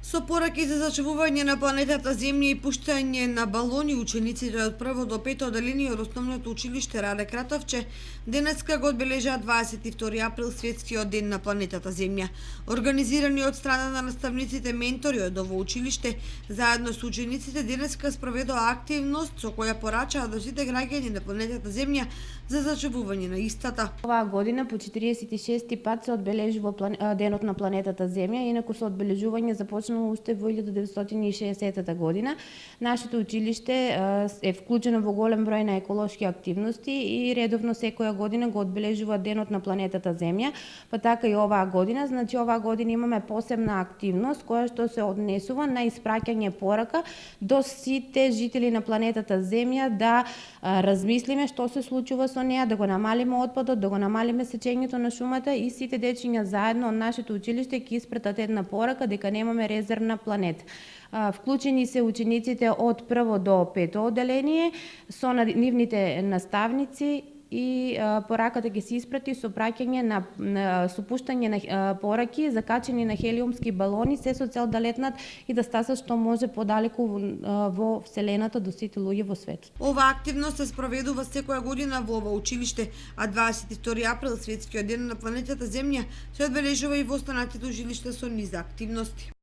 Со пораки за зачувување на планетата Земја и пуштање на балони, учениците од прво до пето одделение од основното училиште Раде Кратовче денеска го одбележаа 22 април светскиот ден на планетата Земја. Организирани од страна на наставниците ментори од ово училиште, заедно со учениците денеска спроведоа активност со која порачаа до сите граѓани на планетата Земја за зачувување на истата. Оваа година по 46-ти пат се одбележува денот на планетата Земја, инаку со одбележување започнало уште во 1960 година. Нашето училиште е вклучено во голем број на еколошки активности и редовно секоја година го одбележува денот на планетата Земја, па така и оваа година. Значи оваа година имаме посебна активност која што се однесува на испраќање порака до сите жители на планетата Земја да размислиме што се случува со неа, да го намалиме отпадот, да го намалиме сечењето на шумата и сите дечиња заедно од нашето училиште ќе испратат една порака дека немаме резервна планета. Вклучени се учениците од прво до пето одделение со нивните наставници и пораката ќе се испрати со праќање на сопуштање на пораки закачени на хелиумски балони, се со цел да летнат и да стасат што може подалеку во вселената до сите луѓе во светот. Ова активност се спроведува секоја година во ова училиште, а 22 април светскиот ден на планетата Земја се одбележува и во останатите училишта со низа активности.